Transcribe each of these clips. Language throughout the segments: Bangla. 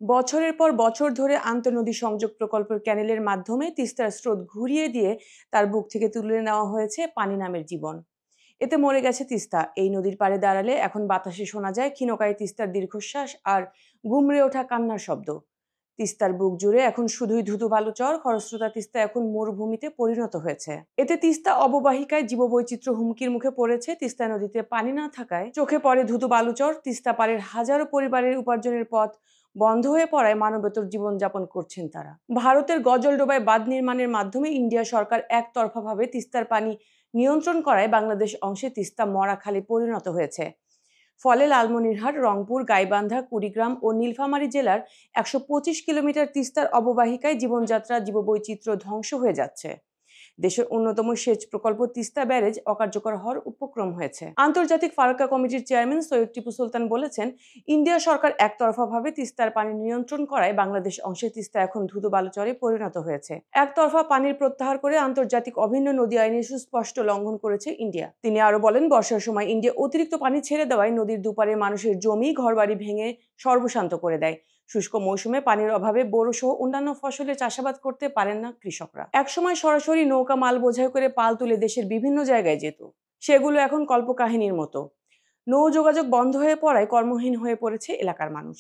বছরের পর বছর ধরে আন্তঃনদী সংযোগ প্রকল্পের ক্যানেলের মাধ্যমে তিস্তার স্রোত ঘুরিয়ে দিয়ে তার বুক থেকে তুলে নেওয়া হয়েছে পানি নামের জীবন। এতে মরে গেছে তিস্তা। এই নদীর পাড়ে দাঁড়ালে এখন বাতাসে শোনা যায় ক্ষীণকায় তিস্তার দীর্ঘশ্বাস আর গুমড়ে ওঠা কান্নার শব্দ। তিস্তার বুক জুড়ে এখন শুধুই ধুধু বালুচর, খরস্রোতা তিস্তা এখন মরুভূমিতে পরিণত হয়েছে। এতে তিস্তা অববাহিকায় জীববৈচিত্র্য হুমকির মুখে পড়েছে। তিস্তা নদীতে পানি না থাকায় চোখে পড়ে ধুধু বালুচর। তিস্তা পাড়ের হাজারো পরিবারের উপার্জনের পথ বন্ধ হয়ে পড়ায় মানবেতর জীবনযাপন করছেন তারা। ভারতের গজলডোবায় বাঁধ নির্মাণের মাধ্যমে ইন্ডিয়া সরকার একতরফাভাবে তিস্তার পানি নিয়ন্ত্রণ করায় বাংলাদেশ অংশে তিস্তা মরাখালী পরিণত হয়েছে। ফলে লালমনিরহাট, রংপুর, গাইবান্ধা, কুড়িগ্রাম ও নীলফামারী জেলার ১২৫ কিলোমিটার তিস্তার অববাহিকায় জীবনযাত্রা, জীববৈচিত্র্য ধ্বংস হয়ে যাচ্ছে। দেশের অন্যতম সেচ প্রকল্প তিস্তা ব্যারেজ অকার্যকর হওয়ার উপক্রম হয়েছে। আন্তর্জাতিক ফারাক্কা কমিটির চেয়ারম্যান সৈয়দ টিপু সুলতান বলেছেন, ইন্ডিয়া সরকার একতরফাভাবে তিস্তার পানি নিয়ন্ত্রণ করায় বাংলাদেশ অংশে তিস্তা এখন ধুধু বালুচরে পরিণত হয়েছে। একতরফা পানির প্রত্যাহার করে আন্তর্জাতিক অভিন্ন নদী আইনের সুস্পষ্ট লঙ্ঘন করেছে ইন্ডিয়া। তিনি আরো বলেন, বর্ষার সময় ইন্ডিয়া অতিরিক্ত পানি ছেড়ে দেওয়ায় নদীর দুপারে মানুষের জমি, ঘরবাড়ি ভেঙে সর্বশান্ত করে দেয়। শুষ্ক মৌসুমে পানির অভাবে বোরো সহ অন্যান্য ফসলের চাষাবাদ করতে পারেন না কৃষকরা। একসময় সরাসরি নৌকা মাল বোঝাই করে পাল তুলে দেশের বিভিন্ন জায়গায় যেত, সেগুলো এখন কল্পকাহিনীর মতো। নৌ যোগাযোগ বন্ধ হয়ে পড়ায় কর্মহীন হয়ে পড়েছে এলাকার মানুষ।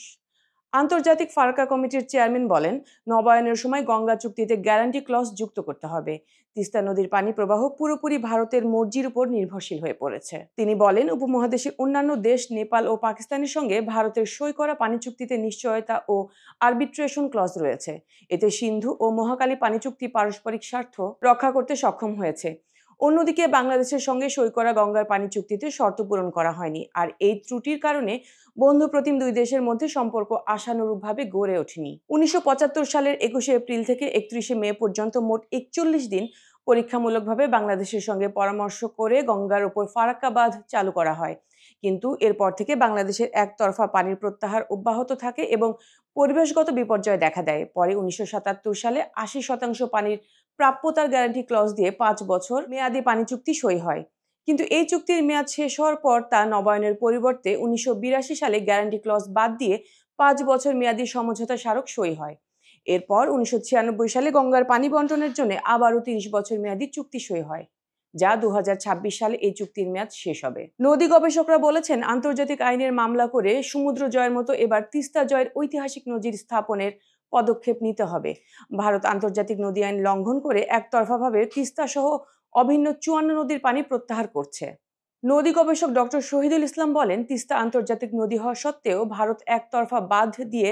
আন্তর্জাতিক ফারাক্কা কমিটির চেয়ারম্যান বলেন, নবায়নের সময় গঙ্গা চুক্তিতে গ্যারান্টি ক্লজ যুক্ত করতে হবে। তিস্তা নদীর পানি প্রবাহ পুরোপুরি ভারতের মর্জির উপর নির্ভরশীল হয়ে পড়েছে। তিনি বলেন, উপমহাদেশের অন্যান্য দেশ নেপাল ও পাকিস্তানের সঙ্গে ভারতের সই করা পানি চুক্তিতে নিশ্চয়তা ও আরবিট্রেশন ক্লজ রয়েছে। এতে সিন্ধু ও মহাকালী পানি চুক্তি পারস্পরিক স্বার্থ রক্ষা করতে সক্ষম হয়েছে। অন্যদিকে বাংলাদেশের সঙ্গে সই করা গঙ্গার পানি চুক্তিতে শর্ত পূরণ করা হয়নি, আর এই ত্রুটির কারণে বন্ধুপ্রতিম দুই দেশের মধ্যে সম্পর্ক আশানুরূপভাবে গড়ে ওঠেনি। ১৯৭৫ সালের ২১শে এপ্রিল থেকে ৩১শে মে পর্যন্ত মোট ৪১ দিন পরীক্ষামূলকভাবে বাংলাদেশের সঙ্গে পরামর্শ করে গঙ্গার ওপর ফারাক্কা বাঁধ চালু করা হয়। কিন্তু এরপর থেকে বাংলাদেশের একতরফা পানির প্রত্যাহার অব্যাহত থাকে এবং পরিবেশগত বিপর্যয় দেখা দেয়। পরে ১৯৭৭ সালে ৮০% পানির প্রাপ্যতার গ্যারান্টি ক্লজ দিয়ে ৫ বছর মেয়াদী পানি চুক্তি সই হয়। কিন্তু এই চুক্তির মেয়াদ শেষ হওয়ার পর তা নবায়নের পরিবর্তে ১৯৮২ সালে গ্যারান্টি ক্লজ বাদ দিয়ে ৫ বছর মেয়াদী সমঝোতা স্মারক সই হয়। এরপর ১৯৯৬ সালে গঙ্গার পানি বন্টনের জন্য আবারও ৩০ বছর মেয়াদী চুক্তি সই হয়, যা ২০২৬ সালে এই চুক্তির মেয়াদ শেষ হবে। নদী গবেষকরা বলেছেন, আন্তর্জাতিক আইনের মামলা করে সমুদ্র জয়ের মতো এবার তিস্তা জয়ের ঐতিহাসিক নজির স্থাপনের পদক্ষেপ নিতে হবে। ভারত আন্তর্জাতিক নদী আইন লঙ্ঘন করে একতরফাভাবে তিস্তা সহ অভিন্ন ৫৪ নদীর পানি প্রত্যাহার করছে। নদী গবেষক ডক্টর শহীদুল ইসলাম বলেন, তিস্তা আন্তর্জাতিক নদী হওয়া সত্ত্বেও ভারত একতরফা বাঁধ দিয়ে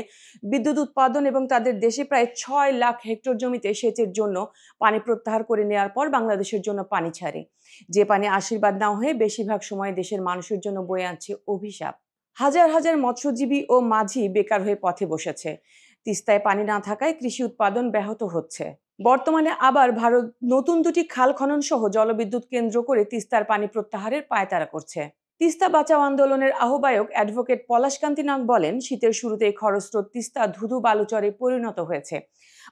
বিদ্যুৎ উৎপাদন এবং তাদের দেশে প্রায় ৬ লাখ হেক্টর জমিতে সেচের জন্য পানি প্রত্যাহার করে নেওয়ার পর বাংলাদেশের জন্য পানি ছাড়ে, যে পানি আশীর্বাদ না হয়ে বেশিরভাগ সময় দেশের মানুষের জন্য বয়ে আনছে অভিশাপ। হাজার হাজার মৎস্যজীবী ও মাঝি বেকার হয়ে পথে বসেছে। তিস্তায় পানি না থাকায় কৃষি উৎপাদন ব্যাহত হচ্ছে। বর্তমানে আবার ভারত নতুন দুটি খাল খনন সহ জলবিদ্যুৎ কেন্দ্র করে তিস্তার পানি প্রত্যাহারের পায়তারা করছে। তিস্তা বাঁচাও আন্দোলনের আহ্বায়ক অ্যাডভোকেট পলাশকান্তি নাগ বলেন, শীতের শুরুতেই খরস্রোত তিস্তা ধুধু বালুচরে পরিণত হয়েছে।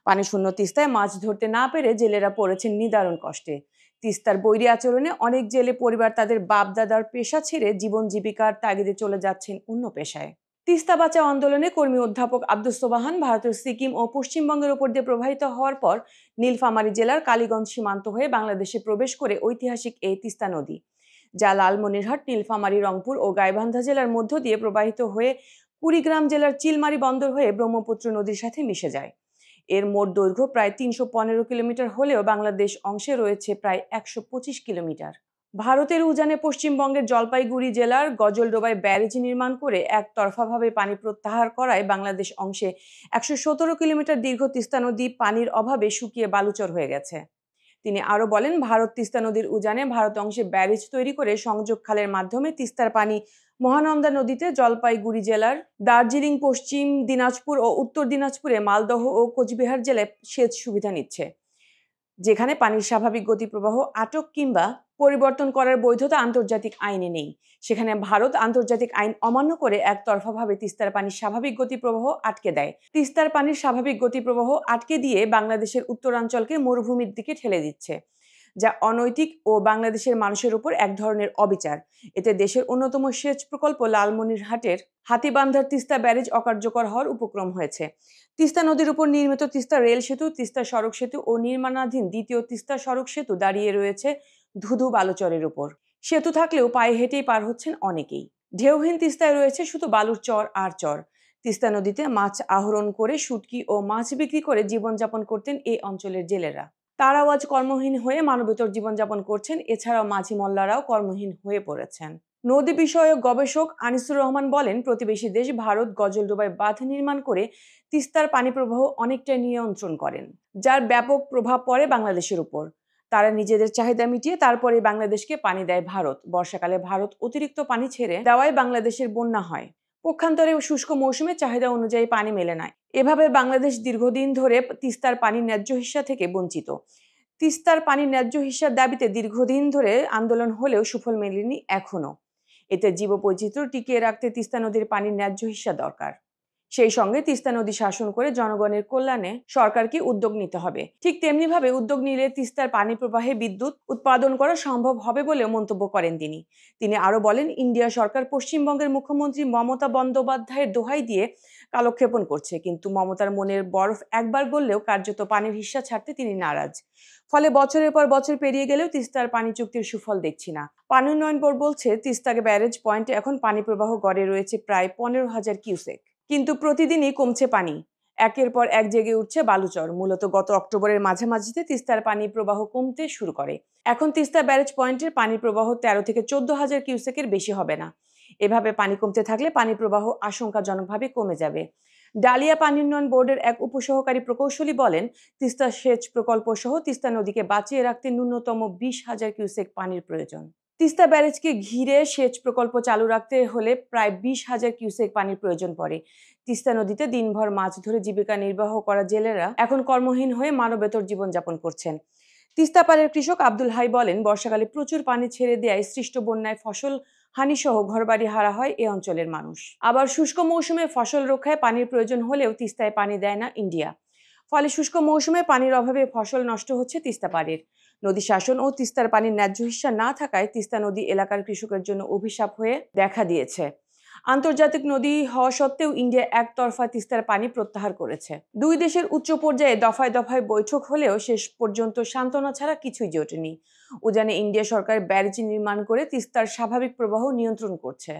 পানি শূন্য তিস্তায় মাছ ধরতে না পেরে জেলেরা পড়েছেন নিদারুণ কষ্টে। তিস্তার বৈরী আচরণে অনেক জেলে পরিবার তাদের বাপ দাদার পেশা ছেড়ে জীবন জীবিকার তাগিদে চলে যাচ্ছেন অন্য পেশায়। তিস্তা বাঁচাও আন্দোলনে কর্মী অধ্যাপক আব্দুস সোবাহান ভারতের সিকিম ও পশ্চিমবঙ্গের উপর দিয়ে প্রবাহিত হওয়ার পর নীলফামারী জেলার কালীগঞ্জ সীমান্ত হয়ে বাংলাদেশে প্রবেশ করে ঐতিহাসিক এই তিস্তা নদী, যা লালমনিরহাট, নীলফামারী, রংপুর ও গাইবান্ধা জেলার মধ্য দিয়ে প্রবাহিত হয়ে কুড়িগ্রাম জেলার চিলমারী বন্দর হয়ে ব্রহ্মপুত্র নদীর সাথে মিশে যায়। এর মোট দৈর্ঘ্য প্রায় ৩১৫ কিলোমিটার হলেও বাংলাদেশ অংশে রয়েছে প্রায় ১২৫ কিলোমিটার। ভারতের উজানে পশ্চিমবঙ্গের জলপাইগুড়ি জেলার গজলডোবায় ব্যারেজ নির্মাণ করে একতরফাভাবে পানি প্রত্যাহার করায় বাংলাদেশ অংশে ১১৭ কিলোমিটার দীর্ঘ তিস্তা নদী পানির অভাবে শুকিয়ে বালুচর হয়ে গেছে। তিনি আরো বলেন, ভারত তিস্তা নদীর উজানে ভারত অংশে ব্যারেজ তৈরি করে সংযোগ খালের মাধ্যমে তিস্তার পানি মহানন্দা নদীতে জলপাইগুড়ি জেলার দার্জিলিং, পশ্চিম দিনাজপুর ও উত্তর দিনাজপুরে, মালদহ ও কোচবিহার জেলায় সেচ সুবিধা নিচ্ছে, যেখানে পানির স্বাভাবিক গতি প্রবাহ আটক কিংবা পরিবর্তন করার বৈধতা আন্তর্জাতিক আইনে নেই। সেখানে ভারত আন্তর্জাতিক আইন অমান্য করে একতরফাভাবে তিস্তার পানির স্বাভাবিক গতি প্রবাহ আটকে দেয়। তিস্তার পানির স্বাভাবিক গতি প্রবাহ আটকে দিয়ে বাংলাদেশের উত্তরাঞ্চলকে মরুভূমির দিকে ঠেলে দিচ্ছে, যা অনৈতিক ও বাংলাদেশের মানুষের উপর এক ধরনের অবিচার। এতে দেশের অন্যতম সেচ প্রকল্প লালমনিরহাটের হাতীবান্ধার তিস্তা ব্যারেজ অকার্যকর হওয়ার উপক্রম হয়েছে। তিস্তা নদীর উপর নির্মিত তিস্তা রেল সেতু, তিস্তা সড়ক সেতু ও নির্মাণাধীন দ্বিতীয় তিস্তা সড়ক সেতু দাঁড়িয়ে রয়েছে ধুধু বালুচরের উপর। সেতু থাকলেও পায়ে হেঁটেই পার হচ্ছেন অনেকেই। ঢেউহীন তিস্তায় রয়েছে শুধু বালুর চর আর চর। তিস্তা নদীতে মাছ আহরণ করে শুটকি ও মাছ বিক্রি করে জীবনযাপন করতেন এই অঞ্চলের জেলেরা। তারাও আজ কর্মহীন হয়ে মানবেতর জীবনযাপন করছেন। এছাড়াও মাঝি মোল্লারাও কর্মহীন হয়ে পড়েছেন। নদী বিষয়ক গবেষক আনিসুর রহমান বলেন, প্রতিবেশী দেশ ভারত গজলডোবায় বাঁধ নির্মাণ করে তিস্তার পানি প্রবাহ অনেকটাই নিয়ন্ত্রণ করেন, যার ব্যাপক প্রভাব পড়ে বাংলাদেশের উপর। তারা নিজেদের চাহিদা মিটিয়ে তারপরে বাংলাদেশকে পানি দেয় ভারত। বর্ষাকালে ভারত অতিরিক্ত পানি ছেড়ে দেওয়ায় বাংলাদেশের বন্যা হয়। পক্ষান্তরে শুষ্ক মৌসুমে চাহিদা অনুযায়ী পানি মেলে না। এভাবে বাংলাদেশ দীর্ঘদিন ধরে তিস্তার পানির ন্যায্য হিস্সা থেকে বঞ্চিত। তিস্তার পানির ন্যায্য হিস্যার দাবিতে দীর্ঘদিন ধরে আন্দোলন হলেও সুফল মেলেনি এখনো। এতে জীববৈচিত্র্য টিকিয়ে রাখতে তিস্তা নদীর পানির ন্যায্য হিস্যা দরকার। সেই সঙ্গে তিস্তা নদী শাসন করে জনগণের কল্যাণে সরকারকে উদ্যোগ নিতে হবে। ঠিক তেমনিভাবে উদ্যোগ নিলে তিস্তার পানি প্রবাহে বিদ্যুৎ উৎপাদন করা সম্ভব হবে বলেও মন্তব্য করেন তিনি আরো বলেন, ইন্ডিয়া সরকার পশ্চিমবঙ্গের মুখ্যমন্ত্রী মমতা বন্দ্যোপাধ্যায়ের দোহাই দিয়ে কালক্ষেপণ করছে, কিন্তু মমতার মনের বরফ একবার গললেও কার্যত পানির হিস্যা ছাড়তে তিনি নারাজ। ফলে বছরের পর বছর পেরিয়ে গেলেও তিস্তার পানি চুক্তির সুফল দেখছি না। পানি উন্নয়ন বোর্ড বলছে, তিস্তাকে ব্যারেজ পয়েন্টে এখন পানি প্রবাহ গড়ে রয়েছে প্রায় 15,000 কিউসেক, কিন্তু প্রতিদিনই কমছে পানি। একের পর এক জেগে উঠছে বালুচর। মূলত গত অক্টোবরের মাঝামাঝিতে তিস্তার পানি প্রবাহ কমতে শুরু করে। এখন তিস্তা ব্যারেজ পয়েন্টের পানি প্রবাহ 13 থেকে 14,000 কিউসেকের বেশি হবে না। এভাবে পানি কমতে থাকলে পানি প্রবাহ আশঙ্কাজনকভাবে কমে যাবে। ডালিয়া পানি উন্নয়ন বোর্ডের এক উপসহকারী প্রকৌশলী বলেন, তিস্তা সেচ প্রকল্প সহ তিস্তা নদীকে বাঁচিয়ে রাখতে ন্যূনতম 20,000 কিউসেক পানির প্রয়োজন। তিস্তা ব্যারেজকে ঘিরে সেচ প্রকল্প চালু রাখতে হলে প্রায় 20,000 কিউসেক পানির প্রয়োজন পড়ে। তিস্তা নদীতে দিনভর মাছ ধরে জীবিকা নির্বাহ করা জেলেরা এখন কর্মহীন হয়ে মানবেতর জীবনযাপন করছেন। তিস্তা পাড়ের কৃষক আব্দুল হাই বলেন, বর্ষাকালে প্রচুর পানি ছেড়ে দেওয়ায় সৃষ্ট বন্যায় ফসল হানিসহ ঘরবাড়ি হারা হয় এ অঞ্চলের মানুষ। আবার শুষ্ক মৌসুমে ফসল রক্ষায় পানির প্রয়োজন হলেও তিস্তায় পানি দেয় না ইন্ডিয়া। ফলে শুষ্ক মৌসুমে পানির অভাবে ফসল নষ্ট হচ্ছে তিস্তা পাড়ের। নদী শাসন ও তিস্তার পানির ন্যায্য হিস্যা না থাকায় তিস্তা নদী এলাকার কৃষকের জন্য অভিশাপ হয়ে দেখা দিয়েছে। আন্তর্জাতিক নদী হওয়া সত্ত্বেও ইন্ডিয়া একতরফা তিস্তার পানি প্রত্যাহার করেছে। দুই দেশের উচ্চ পর্যায়ে দফায় দফায় বৈঠক হলেও শেষ পর্যন্ত সান্ত্বনা ছাড়া কিছুই জোটেনি। উজানে ইন্ডিয়া সরকার ব্যারেজ নির্মাণ করে তিস্তার স্বাভাবিক প্রবাহ নিয়ন্ত্রণ করছে।